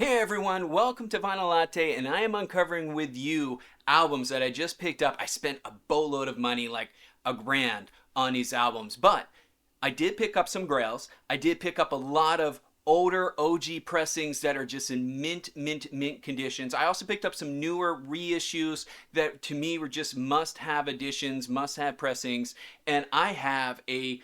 Hey everyone, welcome to Vinyl Latte, and I am uncovering with you albums that I just picked up. I spent a boatload of money, like a grand, on these albums, but I did pick up some Grails. I did pick up a lot of older OG pressings that are just in mint conditions. I also picked up some newer reissues that to me were just must-have editions, must-have pressings, and I have a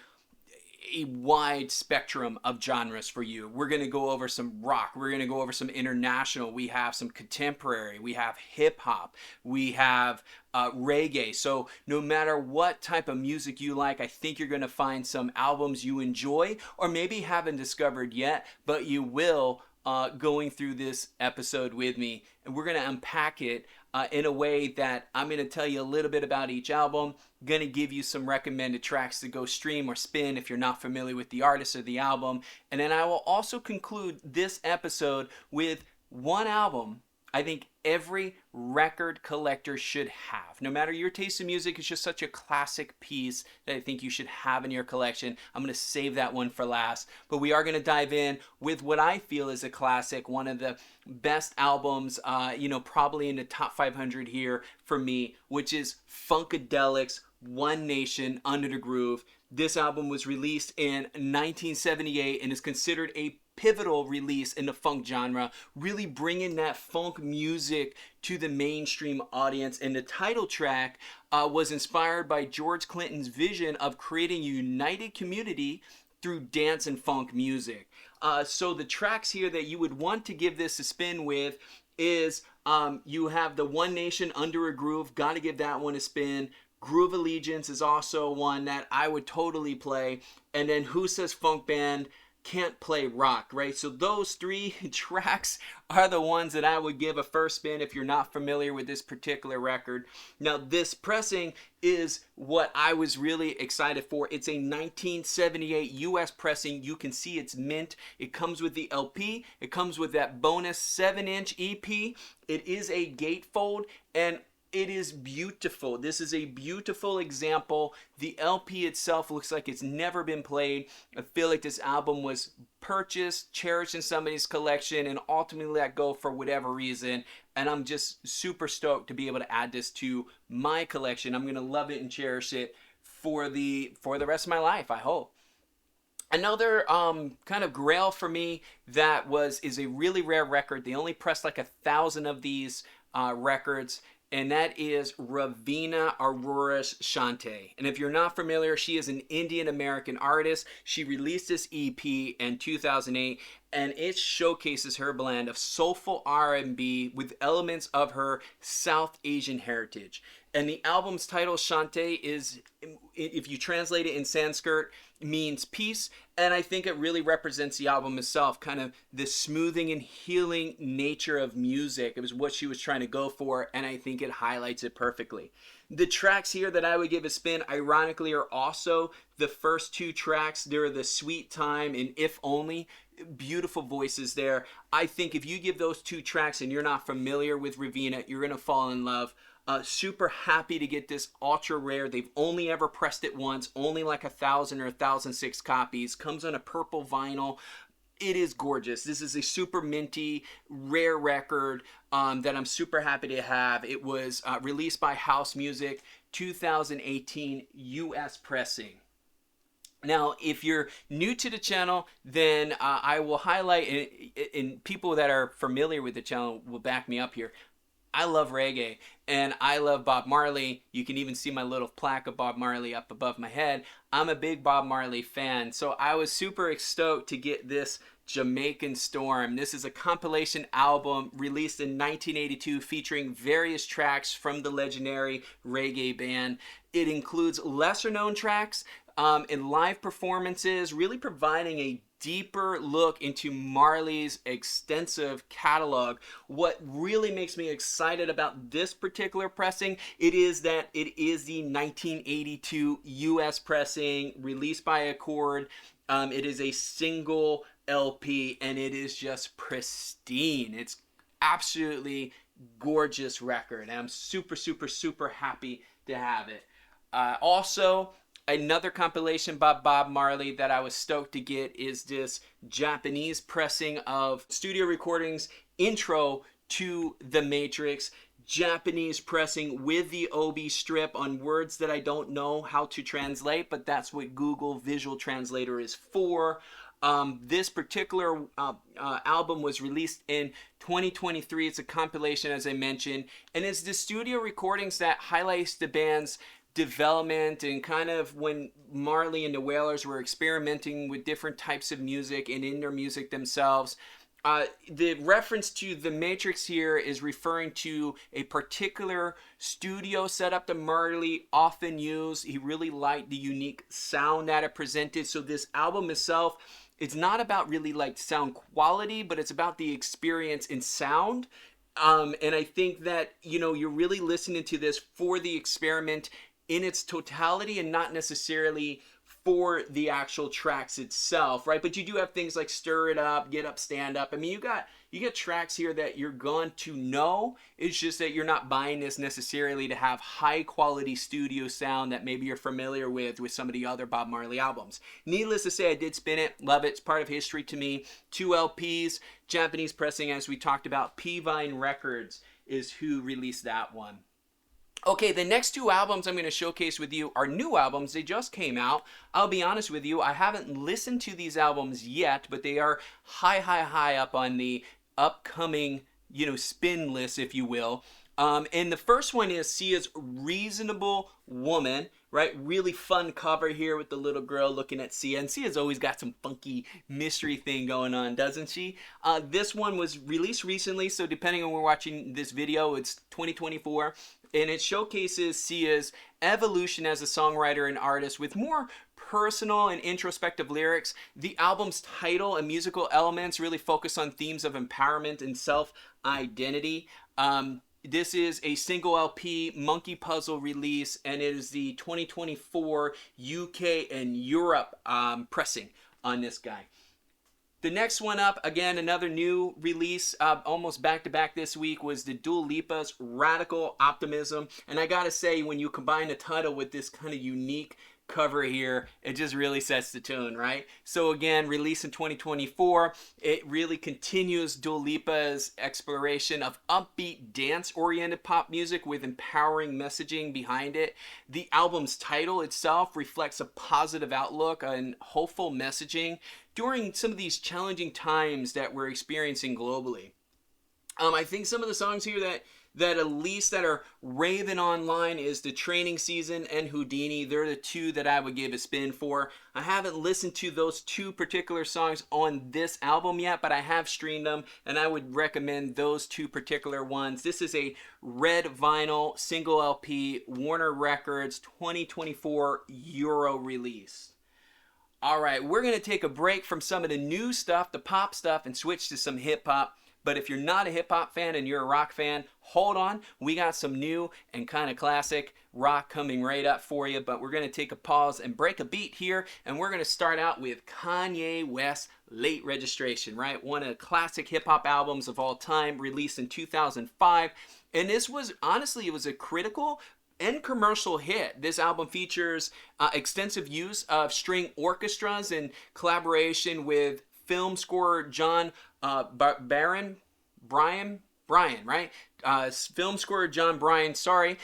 wide spectrum of genres for you. We're going to go over some rock. We're going to go over some international. We have some contemporary. We have hip hop. We have reggae. So no matter what type of music you like, I think you're going to find some albums you enjoy or maybe haven't discovered yet, but you will going through this episode with me. And we're going to unpack it in a way that I'm going to tell you a little bit about each album, going to give you some recommended tracks to go stream or spin if you're not familiar with the artist or the album. And then I will also conclude this episode with one album I think every record collector should have. No matter your taste in music, it's just such a classic piece that I think you should have in your collection. I'm going to save that one for last. But we are going to dive in with what I feel is a classic, one of the best albums, probably in the top 500 here for me, which is Funkadelic's One Nation Under the Groove. This album was released in 1978 and is considered a pivotal release in the funk genre, really bringing that funk music to the mainstream audience. And the title track was inspired by George Clinton's vision of creating a united community through dance and funk music. So the tracks here that you would want to give this a spin with is you have the One Nation Under a Groove, gotta give that one a spin. Groove Allegiance is also one that I would totally play. And then Who Says Funk Band Can't Play Rock, right? So those three tracks are the ones that I would give a first spin if you're not familiar with this particular record. Now, this pressing is what I was really excited for. It's a 1978 US pressing. You can see it's mint. It comes with the LP. It comes with that bonus 7-inch EP. It is a gatefold, and it is beautiful. This is a beautiful example. The LP itself looks like it's never been played. I feel like this album was purchased, cherished in somebody's collection, and ultimately let go for whatever reason. And I'm just super stoked to be able to add this to my collection. I'm going to love it and cherish it for the rest of my life, I hope. Another kind of grail for me that is a really rare record. They only pressed like 1,000 of these records, and that is Raveena Aurora's Shanti. And if you're not familiar, she is an Indian American artist. She released this EP in 2008, and it showcases her blend of soulful R&B with elements of her South Asian heritage. And the album's title, Shanti, is, if you translate it in Sanskrit, means peace, and I think it really represents the album itself, kind of the smoothing and healing nature of music. It was what she was trying to go for, and I think it highlights it perfectly. The tracks here that I would give a spin, ironically, are also the first two tracks. They're the Sweet Time and If Only. Beautiful voices there. I think if you give those two tracks and you're not familiar with Raveena, you're going to fall in love. Super happy to get this ultra rare. They've only ever pressed it once, only like 1,000 or 1,006 copies. Comes on a purple vinyl. It is gorgeous. This is a super minty, rare record that I'm super happy to have. It was released by House Music, 2018 US pressing. Now, if you're new to the channel, then I will highlight, and people that are familiar with the channel will back me up here. I love reggae, and I love Bob Marley. You can even see my little plaque of Bob Marley up above my head. I'm a big Bob Marley fan, so I was super stoked to get this Jamaican Storm. This is a compilation album released in 1982 featuring various tracks from the legendary reggae band. It includes lesser known tracks and live performances, really providing a deeper look into Marley's extensive catalog. What really makes me excited about this particular pressing, it is that it is the 1982 US pressing released by Accord. It is a single LP, and it is just pristine. It's absolutely gorgeous record, and I'm super happy to have it. Also, Another compilation by Bob Marley that I was stoked to get is this Japanese pressing of studio recordings intro to The Matrix. Japanese pressing with the OB strip on words that I don't know how to translate, but that's what Google Visual Translator is for. This particular album was released in 2023. It's a compilation, as I mentioned, and it's the studio recordings that highlights the band's development and kind of when Marley and the Wailers were experimenting with different types of music and in their music themselves. The reference to The Matrix here is referring to a particular studio setup that Marley often used. He really liked the unique sound that it presented. So this album itself, it's not about really like sound quality, but it's about the experience in sound. And I think that, you know, you're really listening to this for the experiment in its totality and not necessarily for the actual tracks itself, right? But you do have things like Stir It Up, Get Up, Stand Up. I mean, you get tracks here that you're going to know. It's just that you're not buying this necessarily to have high quality studio sound that maybe you're familiar with some of the other Bob Marley albums. Needless to say, I did spin it, love it. It's part of history to me. 2 LPs, Japanese pressing, as we talked about. P-Vine Records is who released that one. Okay, the next 2 albums I'm going to showcase with you are new albums. They just came out. I'll be honest with you, I haven't listened to these albums yet, but they are high up on the upcoming, spin list, if you will. And the first one is Sia's Reasonable Woman, right? Really fun cover here with the little girl looking at Sia. And Sia's always got some funky mystery thing going on, doesn't she? This one was released recently, so depending on when we're watching this video, it's 2024. And it showcases Sia's evolution as a songwriter and artist with more personal and introspective lyrics. The album's title and musical elements really focus on themes of empowerment and self-identity. This is a single LP Monkey Puzzle release, and it is the 2024 UK and Europe pressing on this guy. The next one up, again, another new release, almost back-to-back this week, was the Dua Lipa's Radical Optimism. And I gotta say, when you combine the title with this kind of unique cover here, it just really sets the tone, right? So again, released in 2024, it really continues Dua Lipa's exploration of upbeat, dance-oriented pop music with empowering messaging behind it. The album's title itself reflects a positive outlook and hopeful messaging during some of these challenging times that we're experiencing globally. I think some of the songs here that at least that are raving online is The Training Season and Houdini. They're the 2 that I would give a spin for. I haven't listened to those 2 particular songs on this album yet, but I have streamed them, and I would recommend those 2 particular ones. This is a red vinyl single LP, Warner Records 2024 Euro release. All right, we're going to take a break from some of the new stuff, the pop stuff, and switch to some hip-hop. But if you're not a hip-hop fan and you're a rock fan, hold on. We got some new and kind of classic rock coming right up for you. But we're going to take a pause and break a beat here. And we're going to start out with Kanye West's Late Registration, right? One of the classic hip-hop albums of all time, released in 2005. And this was, honestly, it was a critical and commercial hit. This album features extensive use of string orchestras in collaboration with film scorer John Brian, right? Film scorer John Bryan. Sorry,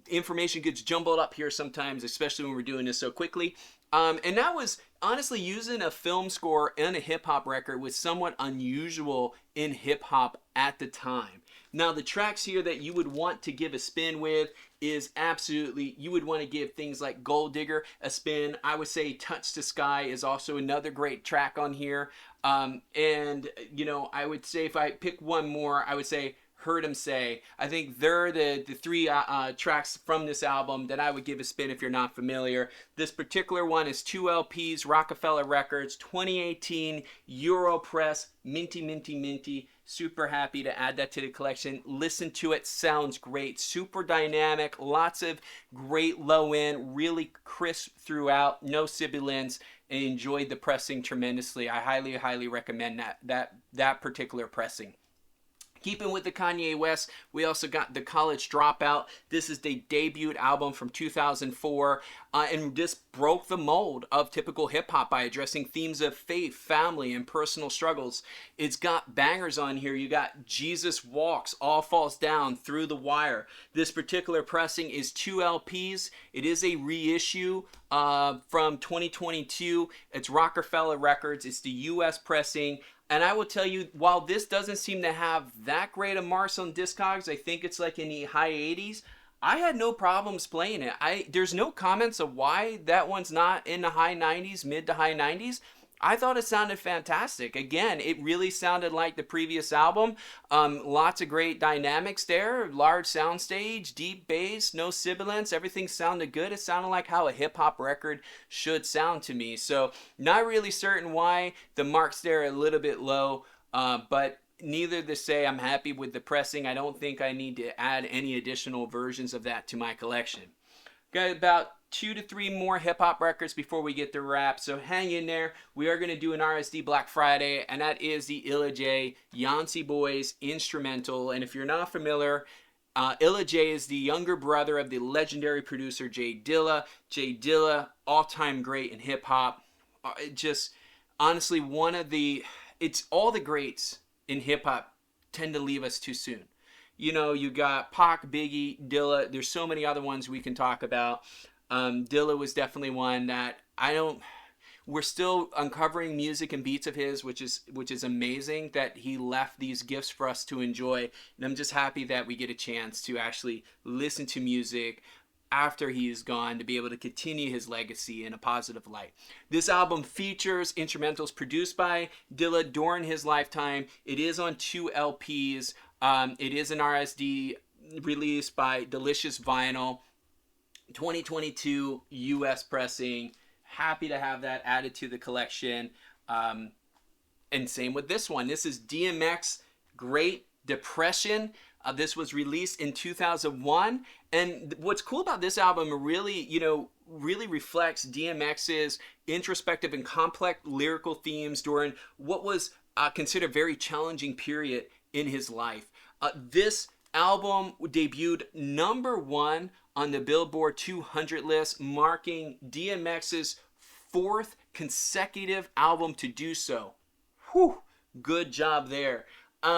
information gets jumbled up here sometimes, especially when we're doing this so quickly. And that was honestly using a film score and a hip hop record was somewhat unusual in hip hop at the time. Now, the tracks here that you would want to give a spin with is absolutely, you would want to give things like Gold Digger a spin. I would say Touch the Sky is also another great track on here. And, I would say if I pick one more, I would say Heard 'Em Say. I think they're the 3 tracks from this album that I would give a spin if you're not familiar. This particular one is 2 LPs, Rockefeller Records, 2018, Europress, minty. Super happy to add that to the collection. Listen to it, sounds great. Super dynamic, lots of great low end, really crisp throughout, no sibilants. And enjoyed the pressing tremendously. I highly recommend that particular pressing. Keeping with the Kanye West, we also got the College Dropout. This is the debut album from 2004, and this broke the mold of typical hip-hop by addressing themes of faith, family, and personal struggles. It's got bangers on here. You got Jesus Walks, All Falls Down, Through the Wire. This particular pressing is 2 LPs. It is a reissue from 2022. It's Rockefeller Records. It's the US pressing. And I will tell you, while this doesn't seem to have that great a marks on Discogs, I think it's like in the high 80s, I had no problems playing it. There's no comments of why that one's not in the high 90s, mid to high 90s. I thought it sounded fantastic. Again, it really sounded like the previous album. Lots of great dynamics there. Large soundstage, deep bass, no sibilance. Everything sounded good. It sounded like how a hip-hop record should sound to me. So not really certain why the marks there are a little bit low, but neither to say I'm happy with the pressing. I don't think I need to add any additional versions of that to my collection. Got about 2 to 3 more hip-hop records before we get to wrap, so hang in there. We are going to do an RSD Black Friday, and that is the Illa J Yancey Boys instrumental. And if you're not familiar, Illa J is the younger brother of the legendary producer J Dilla. J Dilla, all-time great in hip-hop. Just honestly, it's all the greats in hip-hop tend to leave us too soon. You know, you got Pac, Biggie, Dilla. There's so many other ones we can talk about. Dilla was definitely one that we're still uncovering music and beats of his, which is amazing that he left these gifts for us to enjoy. And I'm just happy that we get a chance to actually listen to music after he is gone, to be able to continue his legacy in a positive light. This album features instrumentals produced by Dilla during his lifetime. It is on 2 LPs. It is an RSD release by Delicious Vinyl, 2022 US pressing. Happy to have that added to the collection. And same with this one. This is DMX Great Depression. This was released in 2001. And what's cool about this album really reflects DMX's introspective and complex lyrical themes during what was considered a very challenging period in his life. This album debuted #1 on the Billboard 200 list, marking DMX's 4th consecutive album to do so. Whew, good job there.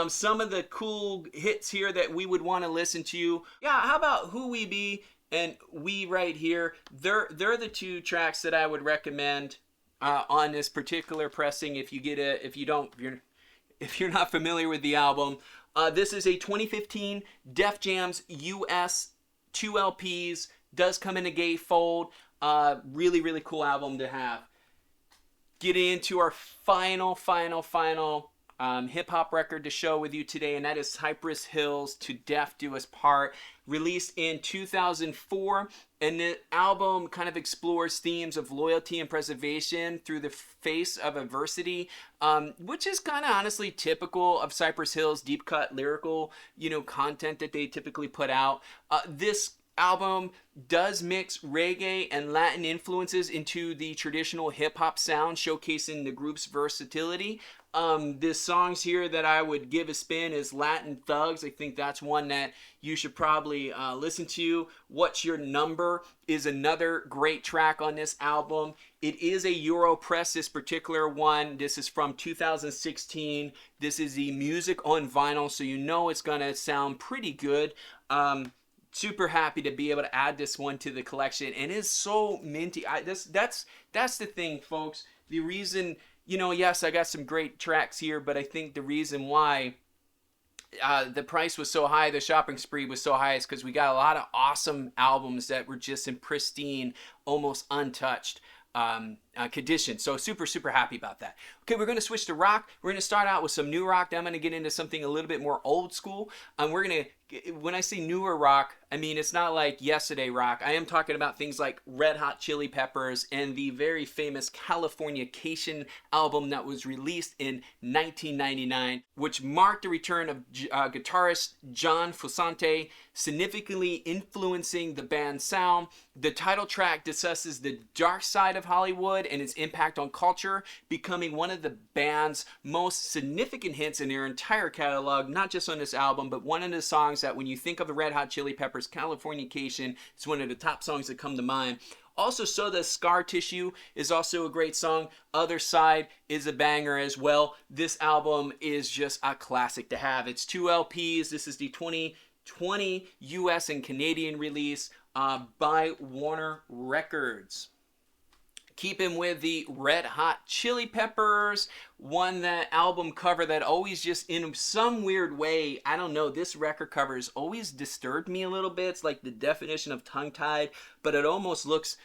Some of the cool hits here that we would want to listen to. Yeah, how about Who We Be and We Right Here? They're the 2 tracks that I would recommend on this particular pressing. If you're not familiar with the album, this is a 2015 Def Jam's US 2 LPs. Does come in a gatefold. Really, really cool album to have. Getting into our final hip-hop record to show with you today, and that is Cypress Hill's To Death Do Us Part, released in 2004. And the album kind of explores themes of loyalty and preservation through the face of adversity, which is kind of honestly typical of Cypress Hill's deep cut lyrical, content that they typically put out. This album does mix reggae and Latin influences into the traditional hip-hop sound, showcasing the group's versatility. The songs here that I would give a spin is Latin Thugs. I think that's one that you should probably listen to. What's Your Number is another great track on this album. It is a Euro press, this particular one. This is from 2016. This is the music on vinyl, so you know it's going to sound pretty good. Super happy to be able to add this one to the collection, and it's so minty. That's the thing, folks. The reason, yes, I got some great tracks here, but I think the reason why the price was so high, the shopping spree was so high, is because we got a lot of awesome albums that were just in pristine, almost untouched condition. So super happy about that. Okay, we're going to switch to rock. We're going to start out with some new rock. Then I'm going to get into something a little bit more old school. When I say newer rock, I mean it's not like yesterday rock. I am talking about things like Red Hot Chili Peppers and the very famous Californication album that was released in 1999, which marked the return of guitarist John Frusciante, significantly influencing the band's sound. The title track discusses the dark side of Hollywood and its impact on culture, becoming one of the band's most significant hits in their entire catalog, not just on this album, but one of the songs that when you think of the Red Hot Chili Peppers, Californication, it's one of the top songs that come to mind. Also, So Does Scar Tissue is also a great song. Other Side is a banger as well. This album is just a classic to have. It's 2 LPs. This is the 2020 US and Canadian release by Warner Records. Keeping with the Red Hot Chili Peppers, that album cover that always just in some weird way, I don't know, this record cover has always disturbed me a little bit. It's like the definition of tongue-tied, but it almost looks,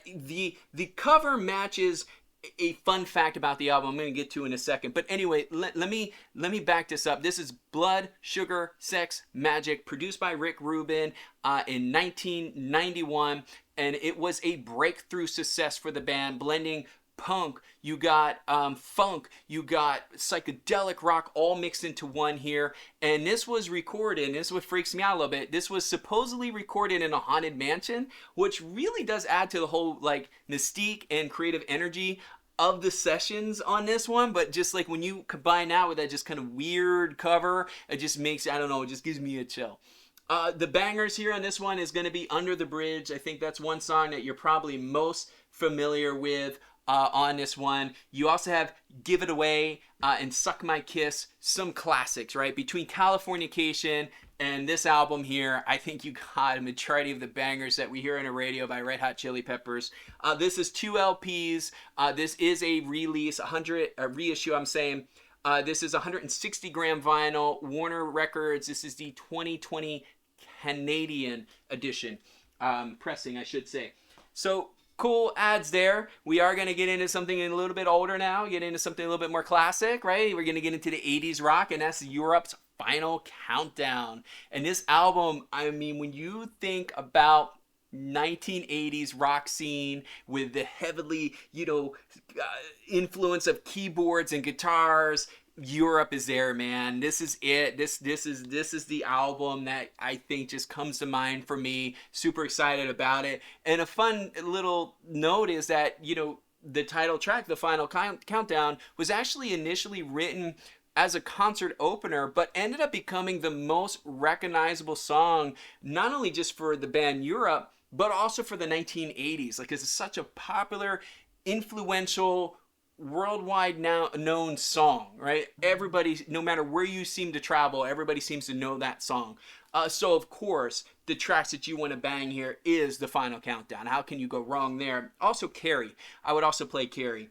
the cover matches a fun fact about the album I'm going to get to in a second. But anyway, let me back this up. This is Blood, Sugar, Sex, Magic, produced by Rick Rubin in 1991. And it was a breakthrough success for the band, blending punk, you got funk, you got psychedelic rock all mixed into one here. And this was recorded, and this is what freaks me out a little bit, this was supposedly recorded in a haunted mansion, which really does add to the whole like mystique and creative energy of the sessions on this one. But just like when you combine that with that just kind of weird cover, it just makes, I don't know, it just gives me a chill. The bangers here on this one is going to be Under the Bridge. I think that's one song that you're probably most familiar with on this one. You also have Give It Away and Suck My Kiss, some classics, right? Between Californication and this album here, I think you got a majority of the bangers that we hear on the radio by Red Hot Chili Peppers. This is 2 LPs. This is a release, a reissue, I'm saying. This is 160 gram vinyl, Warner Records. This is the 2020 Canadian edition, pressing, I should say. So cool ads there. We are going to get into something a little bit older now, get into something a little bit more classic, right? We're going to get into the 80s rock, and that's Europe's Final Countdown. And this album, I mean, when you think about 1980s rock scene with the heavily, influence of keyboards and guitars, Europe is there, man. This is it. This is the album that I think just comes to mind for me. Super excited about it. And a fun little note is that, the title track, The Final Countdown, was actually initially written as a concert opener, but ended up becoming the most recognizable song, not only just for the band Europe, but also for the 1980s. Like, it's such a popular, influential, worldwide now known song, right? Everybody, no matter where you seem to travel, everybody seems to know that song. So of course, the tracks that you want to bang here is The Final Countdown. How can you go wrong there? Also Carrie. I would also play Carrie.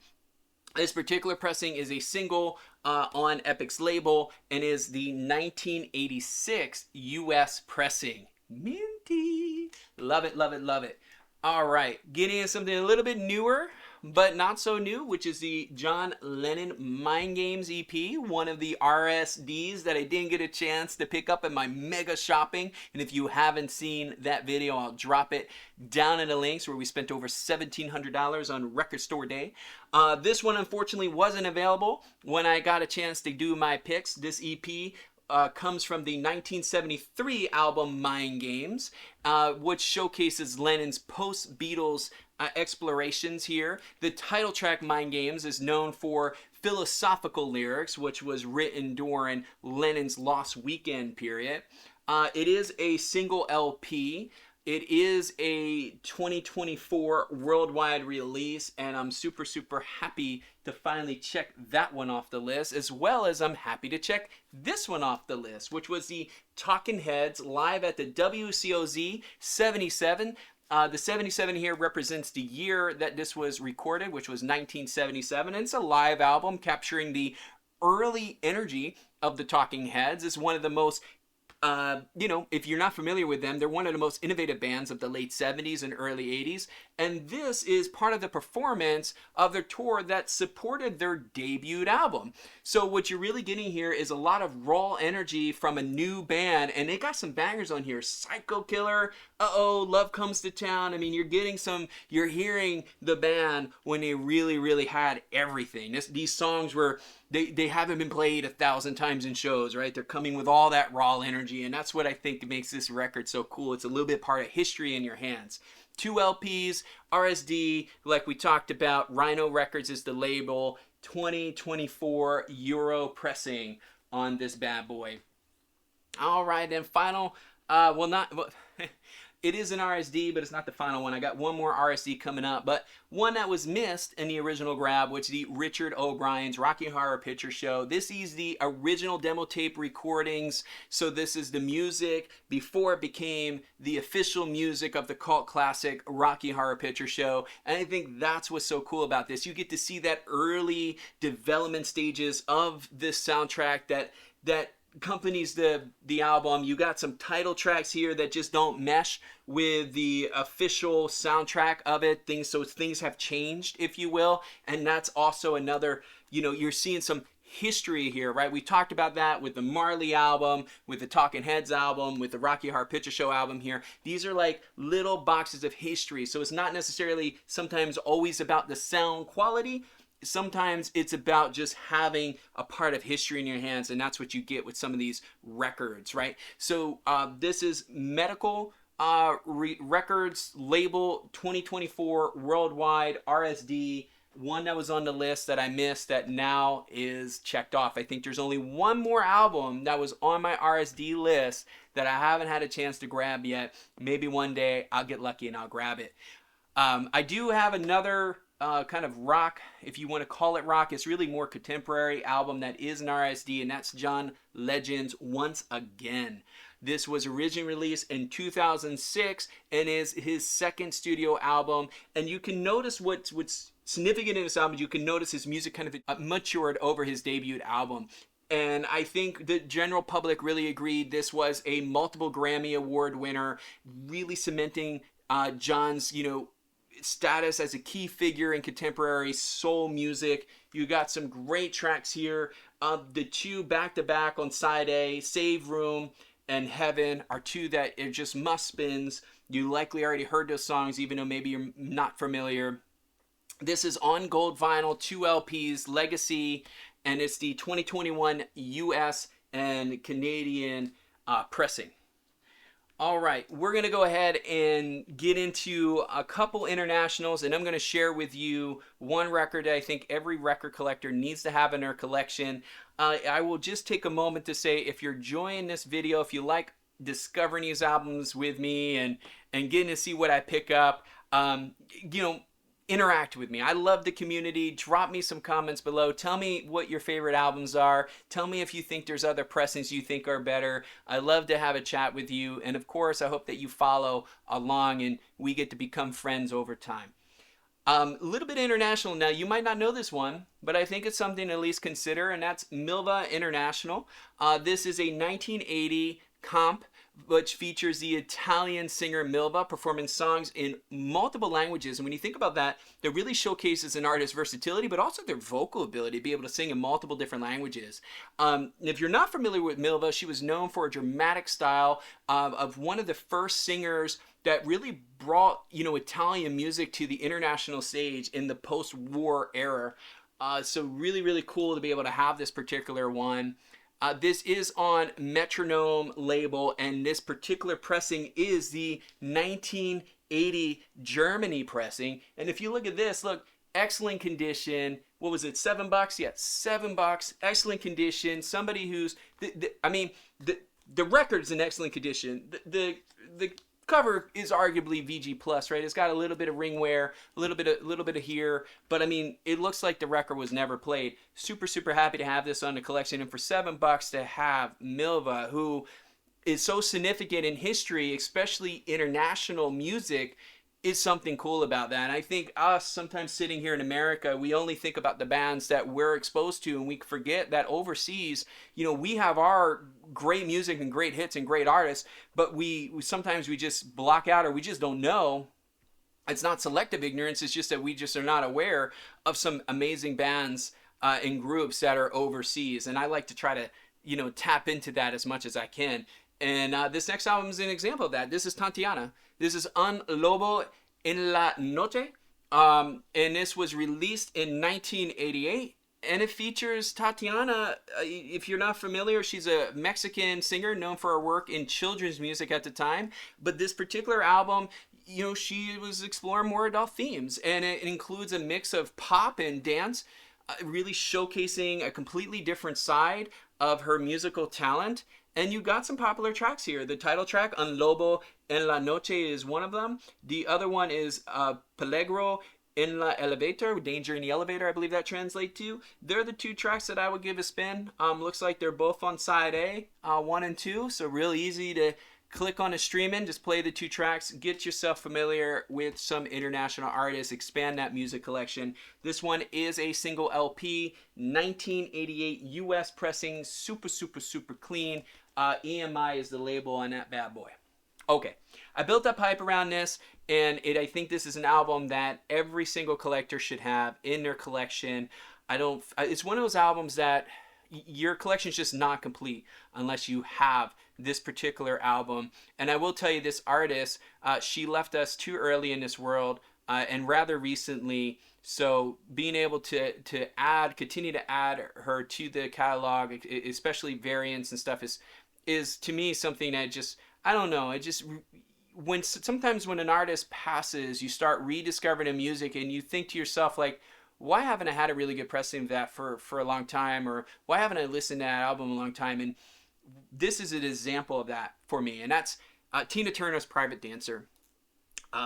This particular pressing is a single on Epic's label and is the 1986 US pressing. Minty. Love it, love it, love it. All right, getting into something a little bit newer, but not so new, which is the John Lennon Mind Games EP, one of the RSDs that I didn't get a chance to pick up in my mega shopping. And if you haven't seen that video, I'll drop it down in the links, where we spent over $1,700 on Record Store Day. This one unfortunately wasn't available when I got a chance to do my picks. This EP comes from the 1973 album Mind Games, which showcases Lennon's post-Beatles explorations here. The title track, Mind Games, is known for philosophical lyrics, which was written during Lennon's Lost Weekend period. It is a single LP. It is a 2024 worldwide release, and I'm super, super happy to finally check that one off the list, as well as I'm happy to check this one off the list, which was the Talking Heads live at the WCOZ 77. The 77 here represents the year that this was recorded, which was 1977. And it's a live album capturing the early energy of the Talking Heads. It's one of the most if you're not familiar with them, they're one of the most innovative bands of the late 70s and early 80s. And this is part of the performance of their tour that supported their debut album. So what you're really getting here is a lot of raw energy from a new band. And they got some bangers on here. Psycho Killer, Uh-Oh, Love Comes to Town. I mean, you're hearing the band when they really, really had everything. These songs were, they haven't been played 1,000 times in shows, right? They're coming with all that raw energy, and that's what I think makes this record so cool. It's a little bit part of history in your hands. 2 LPs, RSD, like we talked about. Rhino Records is the label. 2024 Euro pressing on this bad boy. All right, and final, it is an RSD, but it's not the final one. I got one more RSD coming up, but one that was missed in the original grab, which is the Richard O'Brien's Rocky Horror Picture Show. This is the original demo tape recordings, so this is the music before it became the official music of the cult classic Rocky Horror Picture Show, and I think that's what's so cool about this. You get to see that early development stages of this soundtrack that accompanies the album. You got some title tracks here that just don't mesh with the official soundtrack of it. Things have changed, if you will, and that's also another, you're seeing some history here, right? We talked about that with the Marley album, with the Talking Heads album, with the Rocky Horror Picture Show album here. These are like little boxes of history, so it's not necessarily sometimes always about the sound quality. Sometimes it's about just having a part of history in your hands, and that's what you get with some of these records, right? So this is Medical Records label 2024 worldwide RSD, one that was on the list that I missed that now is checked off. I think there's only one more album that was on my RSD list that I haven't had a chance to grab yet. Maybe one day I'll get lucky and I'll grab it. I do have another kind of rock, if you want to call it rock, it's really more contemporary album that is an RSD, and that's John Legend's Once Again. This was originally released in 2006 and is his second studio album, and you can notice what's significant in this album. You can notice his music kind of matured over his debut album. And I think the general public really agreed this was a multiple Grammy Award winner, really cementing John's, status as a key figure in contemporary soul music. You got some great tracks here. The two back-to-back on side A, Save Room and Heaven, are two that are just must-spins. You likely already heard those songs, even though maybe you're not familiar. This is on gold vinyl, 2 LPs, Legacy, and it's the 2021 US and Canadian pressing. All right, we're going to go ahead and get into a couple internationals, and I'm going to share with you one record that I think every record collector needs to have in their collection. I will just take a moment to say, if you're enjoying this video, if you like discovering these albums with me and getting to see what I pick up, interact with me. I love the community. Drop me some comments below. Tell me what your favorite albums are. Tell me if you think there's other pressings you think are better. I love to have a chat with you. And of course, I hope that you follow along and we get to become friends over time. A little bit international now. You might not know this one, but I think it's something to at least consider, and that's Milva International. This is a 1980 comp which features the Italian singer Milva performing songs in multiple languages. And when you think about that, that really showcases an artist's versatility, but also their vocal ability to be able to sing in multiple different languages. If you're not familiar with Milva, she was known for a dramatic style of one of the first singers that really brought, Italian music to the international stage in the post-war era. So really, really cool to be able to have this particular one. This is on Metronome label, and this particular pressing is the 1980 Germany pressing. And if you look at this, look, excellent condition. What was it, $7? Yeah, $7. Excellent condition. Somebody who's, the record's in excellent condition. The cover is arguably VG plus, right? It's got a little bit of ring wear, a little bit of here, but it looks like the record was never played. Super, super happy to have this on the collection, and for $7 to have Milva, who is so significant in history, especially international music, is something cool about that. And I think us sometimes sitting here in America, we only think about the bands that we're exposed to, and we forget that overseas, we have our great music and great hits and great artists, but we sometimes just block out, or we just don't know. It's not selective ignorance, it's just that we just are not aware of some amazing bands and groups that are overseas. And I like to try to, tap into that as much as I can. And this next album is an example of that. This is Tatiana. This is Un Lobo en la Noche. And this was released in 1988. And it features Tatiana. If you're not familiar, she's a Mexican singer known for her work in children's music at the time. But this particular album, you know, she was exploring more adult themes, and it includes a mix of pop and dance, really showcasing a completely different side of her musical talent. And you got some popular tracks here. The title track, Un Lobo en la Noche, is one of them. The other one is Peligro in la Elevator, Danger in the Elevator, I believe that translates to. They're the two tracks that I would give a spin. Looks like they're both on side A, 1 and 2, so real easy to click on a streaming, just play the two tracks, get yourself familiar with some international artists, expand that music collection. This one is a single LP, 1988 US pressing, super, super, super clean. EMI is the label on that bad boy. Okay, I built up hype around this, and I think this is an album that every single collector should have in their collection. It's one of those albums that your collection is just not complete unless you have this particular album. And I will tell you, this artist, she left us too early in this world, and rather recently. So being able to continue to add her to the catalog, especially variants and stuff, is to me something that just, I don't know, it just, sometimes when an artist passes, you start rediscovering the music and you think to yourself, like, why haven't I had a really good pressing of that for a long time? Or why haven't I listened to that album a long time? And this is an example of that for me. And that's Tina Turner's Private Dancer.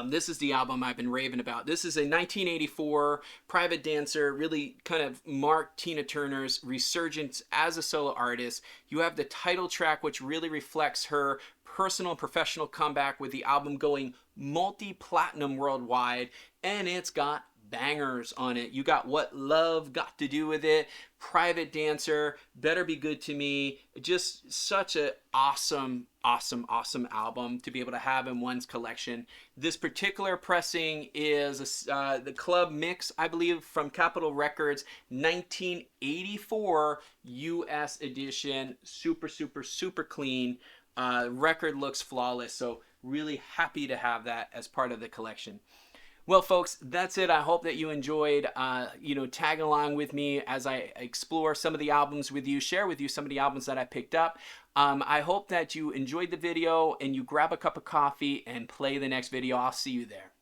This is the album I've been raving about. This is a 1984 Private Dancer, really kind of marked Tina Turner's resurgence as a solo artist. You have the title track, which really reflects her personal and professional comeback, with the album going multi-platinum worldwide, and it's got bangers on it. You got What Love Got to Do with It, Private Dancer, Better Be Good to Me. Just such an awesome album to be able to have in one's collection. This particular pressing is the club mix, I believe, from Capitol Records, 1984 US edition. Super, super, super clean. Record looks flawless, so really happy to have that as part of the collection. Well, folks, that's it. I hope that you enjoyed, tagging along with me as I explore some of the albums with you, share with you some of the albums that I picked up. I hope that you enjoyed the video and you grab a cup of coffee and play the next video. I'll see you there.